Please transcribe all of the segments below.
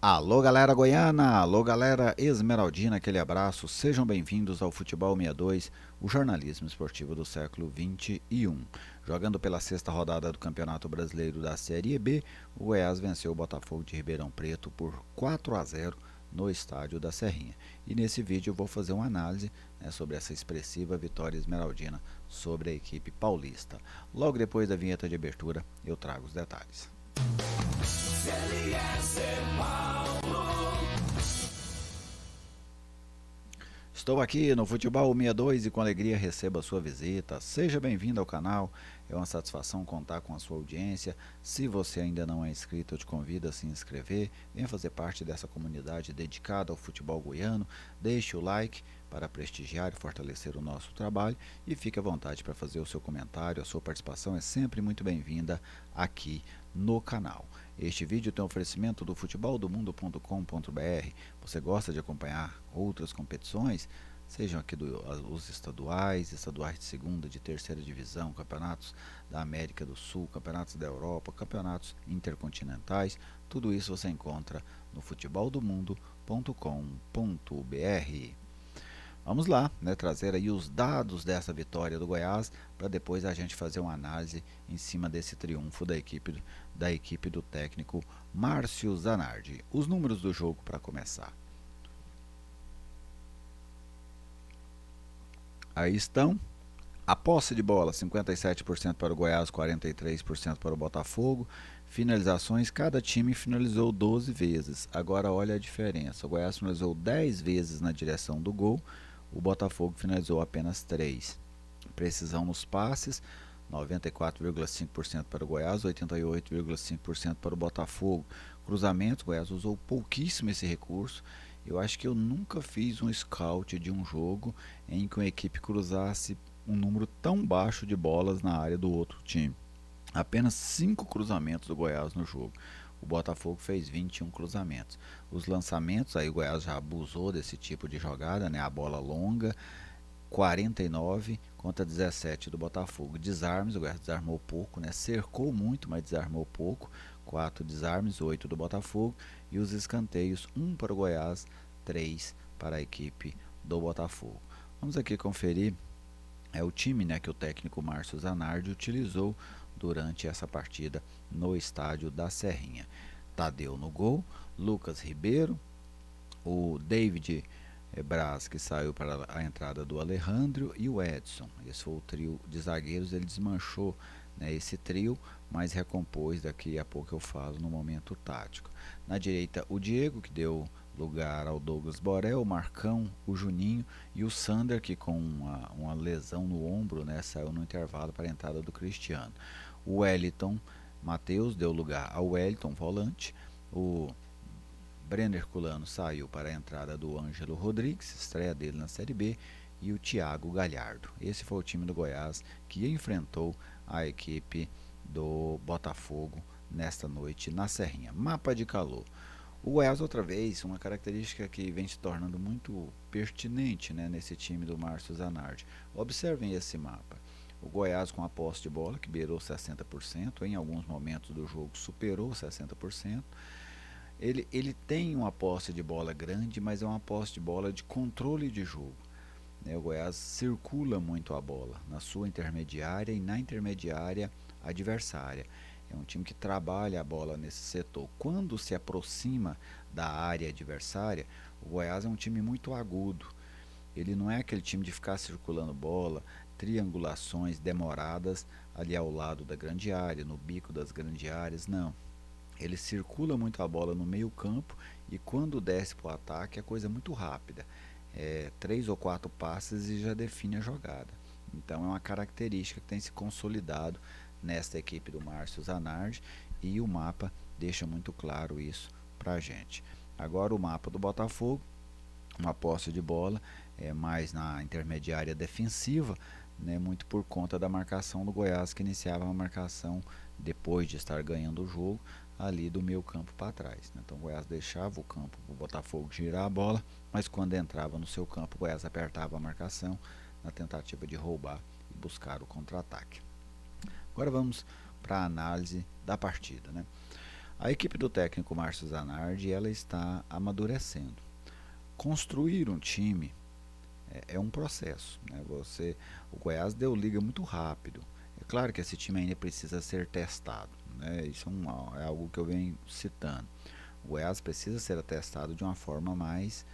Alô galera goiana, alô galera esmeraldina, aquele abraço, sejam bem-vindos ao Futebol 62, o jornalismo esportivo do século XXI. Jogando pela sexta rodada do Campeonato Brasileiro da Série B, o Goiás venceu o Botafogo de Ribeirão Preto por 4-0 no estádio da Serrinha. E nesse vídeo eu vou fazer uma análise sobre essa expressiva vitória esmeraldina sobre a equipe paulista. Logo depois da vinheta de abertura eu trago os detalhes. Estou aqui no Futebol 62 e com alegria recebo a sua visita. Seja bem-vindo ao canal, é uma satisfação contar com a sua audiência. Se você ainda não é inscrito, eu te convido a se inscrever, venha fazer parte dessa comunidade dedicada ao futebol goiano, deixe o like para prestigiar e fortalecer o nosso trabalho e fique à vontade para fazer o seu comentário, a sua participação é sempre muito bem-vinda aqui no canal. Este vídeo tem um oferecimento do futeboldomundo.com.br. Você gosta de acompanhar outras competições, sejam aqui os estaduais de segunda, de terceira divisão, campeonatos da América do Sul, campeonatos da Europa, campeonatos intercontinentais, tudo isso você encontra no futeboldomundo.com.br. Vamos lá, trazer aí os dados dessa vitória do Goiás para depois a gente fazer uma análise em cima desse triunfo da equipe do técnico Márcio Zanardi. Os números do jogo para começar. Aí estão. A posse de bola, 57% para o Goiás, 43% para o Botafogo. Finalizações, cada time finalizou 12 vezes. Agora olha a diferença. O Goiás finalizou 10 vezes na direção do gol. O Botafogo finalizou apenas 3. Precisão nos passes, 94,5% para o Goiás, 88,5% para o Botafogo. Cruzamentos, o Goiás usou pouquíssimo esse recurso. Eu acho que eu nunca fiz um scout de um jogo em que uma equipe cruzasse um número tão baixo de bolas na área do outro time. Apenas 5 cruzamentos do Goiás no jogo. O Botafogo fez 21 cruzamentos. Os lançamentos, aí o Goiás já abusou desse tipo de jogada, a bola longa, 49 contra 17 do Botafogo. Desarmes, o Goiás desarmou pouco, cercou muito, mas desarmou pouco. 4 desarmes, 8 do Botafogo. E os escanteios, 1 para o Goiás, 3 para a equipe do Botafogo. Vamos aqui conferir o time que o técnico Márcio Zanardi utilizou durante essa partida no estádio da Serrinha. Tadeu no gol, Lucas Ribeiro, o David Braz, que saiu para a entrada do Alejandro, e o Edson. Esse foi o trio de zagueiros, ele desmanchou esse trio, mas recompôs, daqui a pouco eu falo no momento tático. Na direita o Diego, que deu lugar ao Douglas Borel, o Marcão, o Juninho e o Sander, que com uma lesão no ombro saiu no intervalo para a entrada do Cristiano. O Wellington Matheus deu lugar ao Wellington, volante. O Brenner Culano saiu para a entrada do Ângelo Rodrigues, estreia dele na Série B, e o Thiago Galhardo. Esse foi o time do Goiás que enfrentou a equipe do Botafogo nesta noite na Serrinha. Mapa de calor. O Goiás, outra vez, uma característica que vem se tornando muito pertinente nesse time do Márcio Zanardi. Observem esse mapa. O Goiás com a posse de bola, que beirou 60%, em alguns momentos do jogo superou 60%. Ele tem uma posse de bola grande, mas é uma posse de bola de controle de jogo. O Goiás circula muito a bola na sua intermediária e na intermediária adversária. É um time que trabalha a bola nesse setor. Quando se aproxima da área adversária, o Goiás é um time muito agudo. Ele não é aquele time de ficar circulando bola, triangulações demoradas ali ao lado da grande área, no bico das grandes áreas, não. Ele circula muito a bola no meio campo e quando desce para o ataque é coisa muito rápida. 3 ou 4 passes e já define a jogada. Então é uma característica que tem se consolidado nesta equipe do Márcio Zanardi e o mapa deixa muito claro isso para a gente. Agora o mapa do Botafogo, uma posse de bola mais na intermediária defensiva, muito por conta da marcação do Goiás, que iniciava a marcação depois de estar ganhando o jogo ali do meio campo para trás. Então o Goiás deixava o campo para o Botafogo girar a bola, mas quando entrava no seu campo o Goiás apertava a marcação na tentativa de roubar e buscar o contra-ataque. Agora vamos para a análise da partida. A equipe do técnico Márcio Zanardi, ela está amadurecendo. Construir um time é um processo, né? O Goiás deu liga muito rápido. É claro que esse time ainda precisa ser testado, né? Isso é algo que eu venho citando. O Goiás precisa ser testado de uma forma mais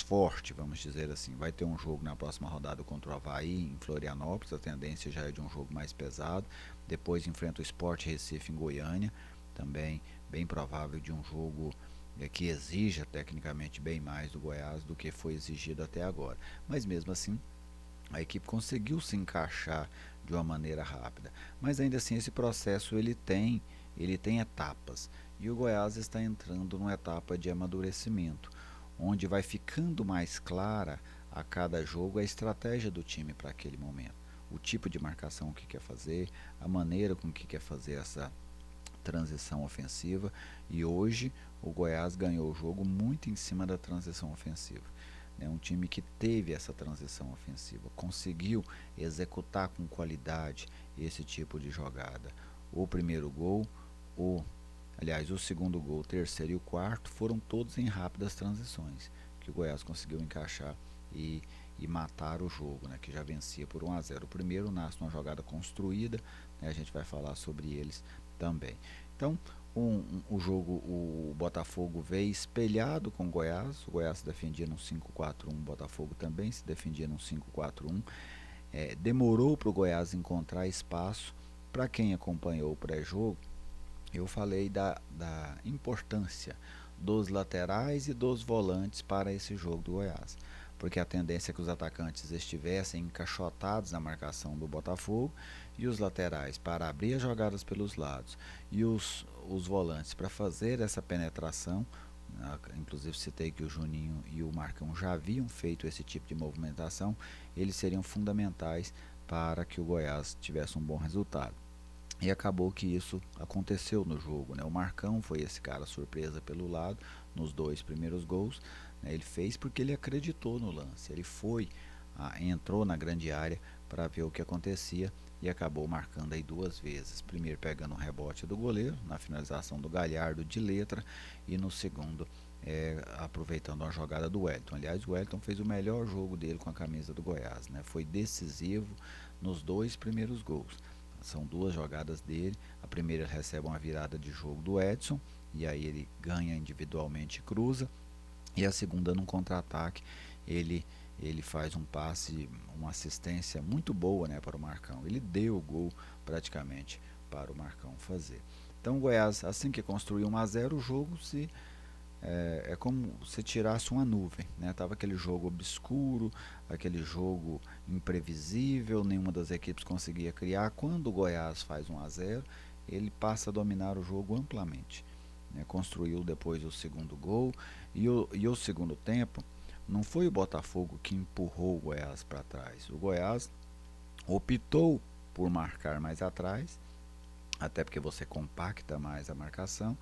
forte, vamos dizer assim. Vai ter um jogo na próxima rodada contra o Avaí em Florianópolis, a tendência já é de um jogo mais pesado. Depois enfrenta o Sport Recife em Goiânia, também bem provável de um jogo que exija tecnicamente bem mais do Goiás do que foi exigido até agora. Mas mesmo assim, a equipe conseguiu se encaixar de uma maneira rápida. Mas ainda assim, esse processo ele tem etapas. E o Goiás está entrando numa etapa de amadurecimento, onde vai ficando mais clara a cada jogo a estratégia do time para aquele momento. O tipo de marcação que quer fazer, a maneira com que quer fazer essa transição ofensiva. E hoje o Goiás ganhou o jogo muito em cima da transição ofensiva. Um time que teve essa transição ofensiva, conseguiu executar com qualidade esse tipo de jogada. O primeiro gol, o segundo gol, o terceiro e o quarto foram todos em rápidas transições, que o Goiás conseguiu encaixar e matar o jogo, né, que já vencia por 1-0. O primeiro nasce numa jogada construída, né, a gente vai falar sobre eles também. Então, o jogo, o Botafogo veio espelhado com o Goiás se defendia no 5-4-1, o Botafogo também se defendia no 5-4-1. Demorou para o Goiás encontrar espaço. Para quem acompanhou o pré-jogo, eu falei da importância dos laterais e dos volantes para esse jogo do Goiás, porque a tendência é que os atacantes estivessem encaixotados na marcação do Botafogo e os laterais para abrir as jogadas pelos lados e os volantes para fazer essa penetração. Inclusive citei que o Juninho e o Marcão já haviam feito esse tipo de movimentação, eles seriam fundamentais para que o Goiás tivesse um bom resultado. E acabou que isso aconteceu no jogo, né? O Marcão foi esse cara surpresa pelo lado nos dois primeiros gols, né? Ele fez porque ele acreditou no lance. Ele entrou na grande área para ver o que acontecia e acabou marcando aí duas vezes. Primeiro pegando um rebote do goleiro na finalização do Galhardo de letra e no segundo aproveitando uma jogada do Wellington. Aliás, o Wellington fez o melhor jogo dele com a camisa do Goiás, né? Foi decisivo nos dois primeiros gols. São duas jogadas dele. A primeira ele recebe uma virada de jogo do Edson e aí ele ganha individualmente e cruza. E a segunda, num contra-ataque, ele faz um passe, uma assistência muito boa, né, para o Marcão. Ele deu o gol praticamente para o Marcão fazer. Então o Goiás, assim que construiu 1-0, o jogo é como se tirasse uma nuvem, né? Tava aquele jogo obscuro, aquele jogo imprevisível, nenhuma das equipes conseguia criar. Quando o Goiás faz 1-0, ele passa a dominar o jogo amplamente, né? Construiu depois o segundo gol e o segundo tempo não foi o Botafogo que empurrou o Goiás para trás. O Goiás optou por marcar mais atrás, até porque você compacta mais a marcação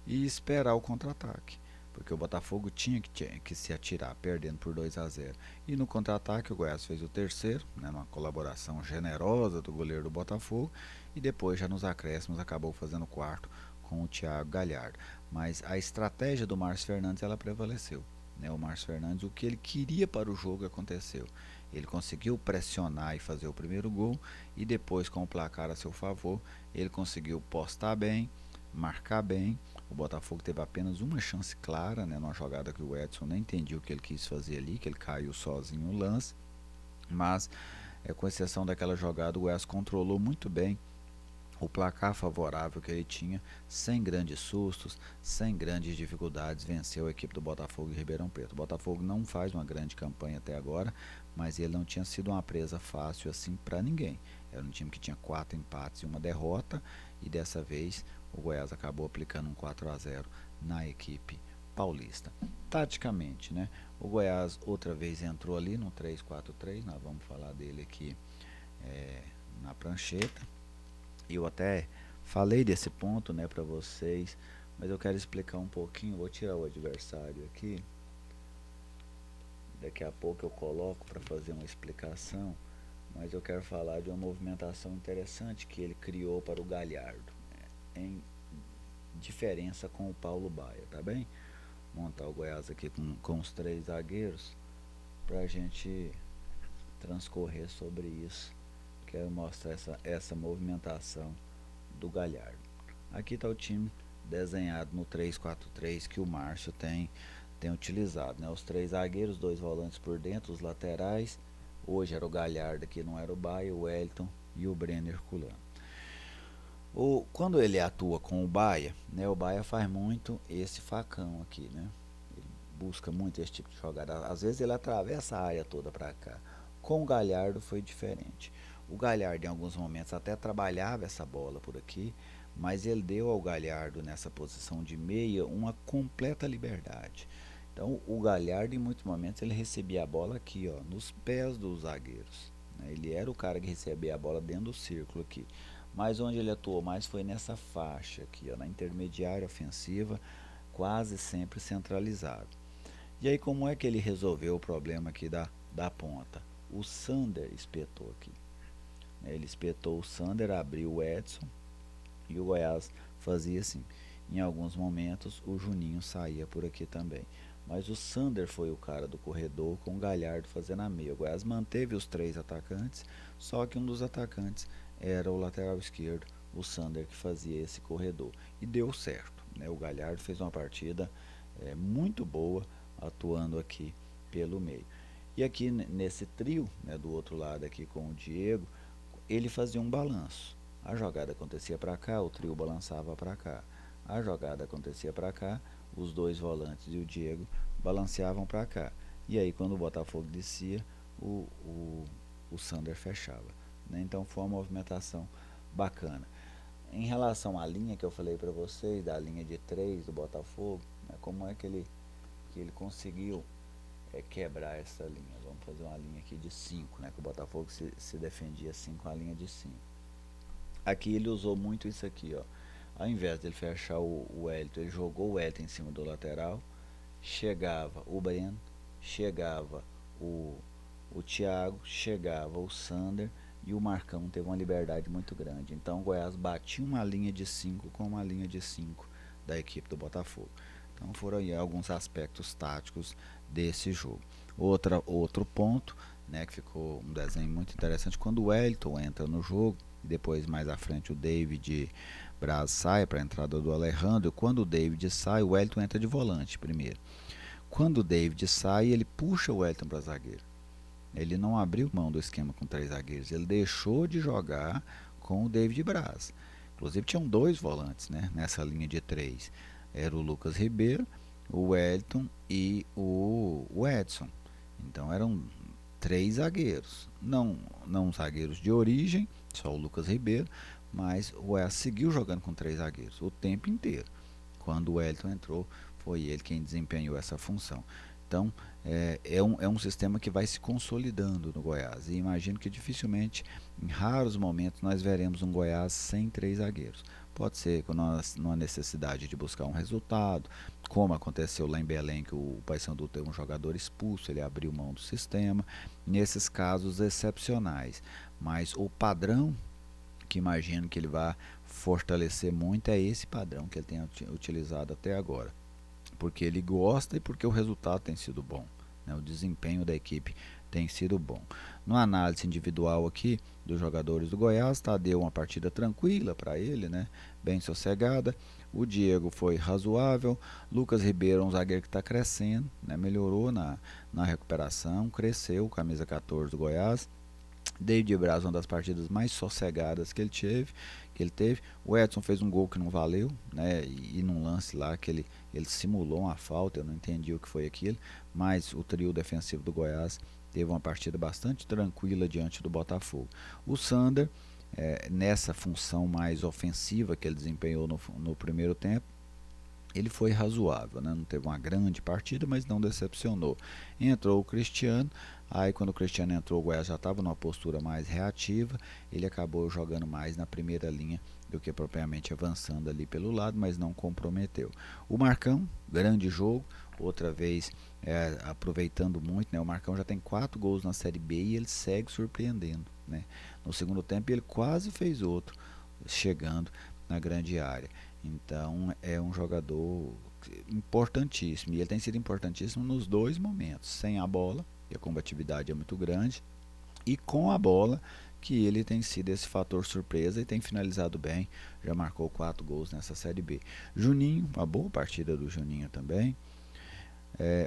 e esperar o contra-ataque, porque o Botafogo tinha que se atirar, perdendo por 2-0. E no contra-ataque o Goiás fez o terceiro, né, uma colaboração generosa do goleiro do Botafogo, e depois já nos acréscimos acabou fazendo o quarto com o Thiago Galhardo. Mas a estratégia do Márcio Fernandes ela prevaleceu. Né? O Márcio Fernandes, o que ele queria para o jogo aconteceu. Ele conseguiu pressionar e fazer o primeiro gol, e depois, com o placar a seu favor, ele conseguiu postar bem, marcar bem. O Botafogo teve apenas uma chance clara, né, numa jogada que o Edson nem entendia o que ele quis fazer ali, que ele caiu sozinho no lance, mas com exceção daquela jogada, o Goiás controlou muito bem o placar favorável que ele tinha, sem grandes sustos, sem grandes dificuldades, venceu a equipe do Botafogo e Ribeirão Preto. O Botafogo não faz uma grande campanha até agora, mas ele não tinha sido uma presa fácil assim para ninguém. Era um time que tinha 4 empates e uma derrota, e dessa vez o Goiás acabou aplicando um 4-0 na equipe paulista. Taticamente, né? O Goiás outra vez entrou ali no 3-4-3, nós vamos falar dele aqui na prancheta. Eu até falei desse ponto, né, para vocês, mas eu quero explicar um pouquinho. Vou tirar o adversário aqui. Daqui a pouco eu coloco para fazer uma explicação, mas eu quero falar de uma movimentação interessante que ele criou para o Galhardo. Em diferença com o Paulo Baia, tá bem? Montar o Goiás aqui com os 3 zagueiros para a gente transcorrer sobre isso. Quero mostrar essa movimentação do Galhardo. Aqui está o time desenhado no 3-4-3 que o Márcio tem utilizado, né? Os 3 zagueiros, 2 volantes por dentro, os laterais. Hoje era o Galhardo aqui, não era o Baia, o Wellington e o Brenner Herculano. Quando ele atua com o Baia, né, o Baia faz muito esse facão aqui, né? Ele busca muito esse tipo de jogada. Às vezes ele atravessa a área toda para cá. Com o Galhardo foi diferente. O Galhardo em alguns momentos até trabalhava essa bola por aqui, mas ele deu ao Galhardo nessa posição de meia uma completa liberdade. Então o Galhardo em muitos momentos ele recebia a bola aqui, ó, nos pés dos zagueiros, né? Ele era o cara que recebia a bola dentro do círculo aqui. Mas onde ele atuou mais foi nessa faixa aqui, ó, na intermediária ofensiva, quase sempre centralizado. E aí como é que ele resolveu o problema aqui da ponta? O Sander espetou aqui. Ele espetou o Sander, abriu o Edson e o Goiás fazia assim. Em alguns momentos o Juninho saía por aqui também. Mas o Sander foi o cara do corredor com o Galhardo fazendo a meia. O Goiás manteve os 3 atacantes, só que um dos atacantes era o lateral esquerdo, o Sander, que fazia esse corredor. E deu certo, né? O Galhardo fez uma partida muito boa atuando aqui pelo meio. E aqui nesse trio, né, do outro lado aqui com o Diego, ele fazia um balanço. A jogada acontecia para cá, o trio balançava para cá. A jogada acontecia para cá, os 2 volantes e o Diego balanceavam para cá. E aí quando o Botafogo descia, o Sander fechava, né? Então foi uma movimentação bacana. Em relação à linha que eu falei para vocês, da linha de 3 do Botafogo, né, como é que ele conseguiu quebrar essa linha? Vamos fazer uma linha aqui de 5, né, que o Botafogo se defendia assim com a linha de 5. Aqui ele usou muito isso aqui, ó. Ao invés de ele fechar o Wellington, ele jogou o Wellington em cima do lateral, chegava o Breno, chegava o Thiago, chegava o Sander e o Marcão teve uma liberdade muito grande. Então o Goiás batia uma linha de 5 com uma linha de 5 da equipe do Botafogo. Então foram aí alguns aspectos táticos desse jogo. Outro ponto, né, que ficou um desenho muito interessante, quando o Wellington entra no jogo, e depois mais à frente o David Braz sai para a entrada do Alejandro. Quando o David sai, o Wellington entra de volante primeiro. Quando o David sai, ele puxa o Wellington para zagueiro. Ele não abriu mão do esquema com 3 zagueiros, ele deixou de jogar com o David Braz. Inclusive tinham 2 volantes, né, nessa linha de 3. Era o Lucas Ribeiro, o Wellington e o Edson. Então eram 3 zagueiros, não zagueiros de origem, só o Lucas Ribeiro, mas o Goiás seguiu jogando com 3 zagueiros o tempo inteiro. Quando o Wellington entrou, foi ele quem desempenhou essa função. Então é um sistema que vai se consolidando no Goiás, e imagino que dificilmente, em raros momentos, nós veremos um Goiás sem 3 zagueiros. Pode ser com uma necessidade de buscar um resultado, como aconteceu lá em Belém, que o Paysandu teve um jogador expulso, ele abriu mão do sistema, nesses casos excepcionais. Mas o padrão que imagino que ele vai fortalecer muito é esse padrão que ele tem utilizado até agora, porque ele gosta e porque o resultado tem sido bom, né? O desempenho da equipe tem sido bom. No análise individual aqui dos jogadores do Goiás, Tadeu uma partida tranquila para ele, né? Bem sossegada. O Diego foi razoável. Lucas Ribeiro, um zagueiro que está crescendo, né? Melhorou na recuperação, cresceu, camisa 14 do Goiás. David Braz, uma das partidas mais sossegadas que ele teve. O Edson fez um gol que não valeu, né? E num lance lá que ele simulou uma falta, eu não entendi o que foi aquilo, mas o trio defensivo do Goiás teve uma partida bastante tranquila diante do Botafogo. O Sander, nessa função mais ofensiva que ele desempenhou no primeiro tempo, ele foi razoável, né? Não teve uma grande partida, mas não decepcionou. Entrou o Cristiano, aí quando o Cristiano entrou, o Goiás já estava numa postura mais reativa, ele acabou jogando mais na primeira linha do que propriamente avançando ali pelo lado, mas não comprometeu. O Marcão, grande jogo, outra vez aproveitando muito, né? O Marcão já tem 4 gols na Série B e ele segue surpreendendo, né? No segundo tempo ele quase fez outro, chegando na grande área. Então é um jogador importantíssimo, e ele tem sido importantíssimo nos dois momentos, sem a bola, e a combatividade é muito grande, e com a bola, que ele tem sido esse fator surpresa e tem finalizado bem, já marcou 4 gols nessa Série B. Juninho, uma boa partida do Juninho também.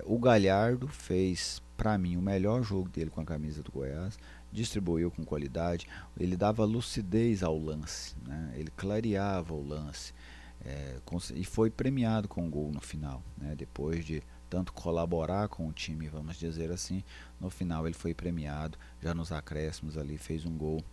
O Galhardo fez, para mim, o melhor jogo dele com a camisa do Goiás, distribuiu com qualidade, ele dava lucidez ao lance, né? Ele clareava o lance, e foi premiado com um gol no final, né? Depois de tanto colaborar com o time, vamos dizer assim, no final ele foi premiado, já nos acréscimos ali fez um gol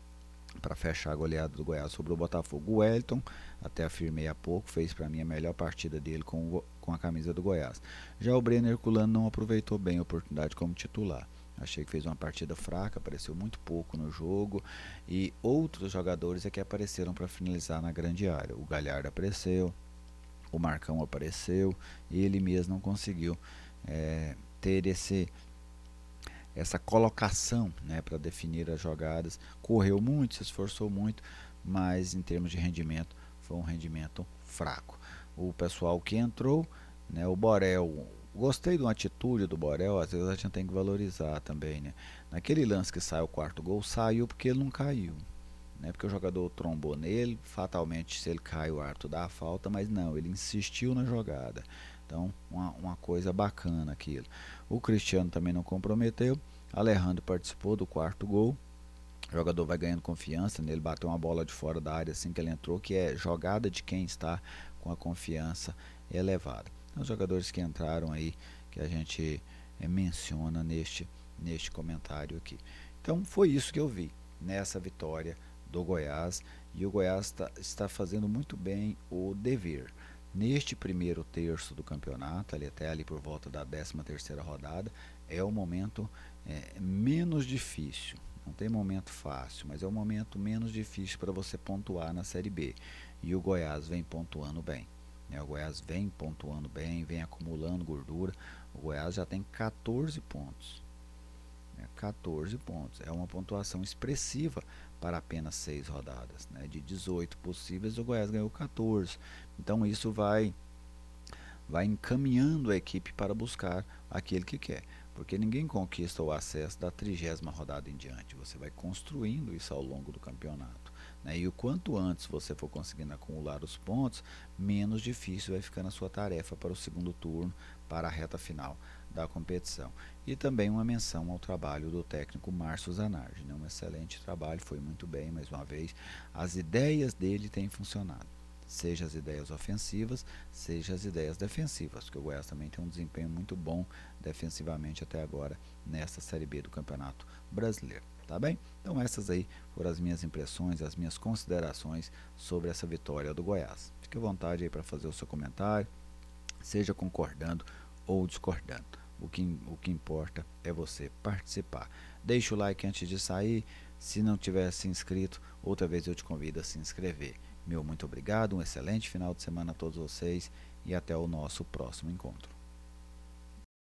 para fechar a goleada do Goiás sobre o Botafogo. O Wellington, até afirmei há pouco, fez para mim a melhor partida dele com a camisa do Goiás. Já o Brenner Herculano não aproveitou bem a oportunidade como titular. Achei que fez uma partida fraca, apareceu muito pouco no jogo, e outros jogadores é que apareceram para finalizar na grande área. O Galhardo apareceu, o Marcão apareceu, e ele mesmo não conseguiu ter essa colocação, né, para definir as jogadas. Correu muito, se esforçou muito, mas em termos de rendimento foi um rendimento fraco. O pessoal que entrou, né, o Borel, gostei de uma atitude do Borel, às vezes a gente tem que valorizar também, né? Naquele lance que sai o quarto gol, saiu porque ele não caiu, né? Porque o jogador trombou nele, fatalmente se ele cai o árbitro dá a falta, mas não, ele insistiu na jogada. Então, uma coisa bacana aquilo. O Cristiano também não comprometeu. Alejandro participou do quarto gol. O jogador vai ganhando confiança, né? Ele bateu uma bola de fora da área assim que ele entrou, que é jogada de quem está com a confiança elevada. Então, os jogadores que entraram aí, que a gente menciona neste comentário aqui. Então, foi isso que eu vi nessa vitória do Goiás, e o Goiás está fazendo muito bem o dever. Neste primeiro terço do campeonato, até ali por volta da 13ª rodada, é o momento menos difícil. Não tem momento fácil, mas é o momento menos difícil para você pontuar na Série B. E o Goiás vem pontuando bem. O Goiás vem pontuando bem, vem acumulando gordura. O Goiás já tem 14 pontos. 14 pontos. É uma pontuação expressiva para apenas 6 rodadas. De 18 possíveis, o Goiás ganhou 14. Então isso vai encaminhando a equipe para buscar aquele que quer. Porque ninguém conquista o acesso da 30ª rodada em diante. Você vai construindo isso ao longo do campeonato. E o quanto antes você for conseguindo acumular os pontos, menos difícil vai ficando a sua tarefa para o segundo turno, para a reta final da competição. E também uma menção ao trabalho do técnico Márcio Zanardi. Um excelente trabalho, foi muito bem mais uma vez. As ideias dele têm funcionado. Seja as ideias ofensivas, seja as ideias defensivas, porque o Goiás também tem um desempenho muito bom defensivamente até agora nesta Série B do Campeonato Brasileiro, tá bem? Então essas aí foram as minhas impressões, as minhas considerações sobre essa vitória do Goiás. Fique à vontade aí para fazer o seu comentário, seja concordando ou discordando. O que importa é você participar. Deixa o like antes de sair. Se não tiver se inscrito, outra vez eu te convido a se inscrever. Meu muito obrigado, um excelente final de semana a todos vocês e até o nosso próximo encontro.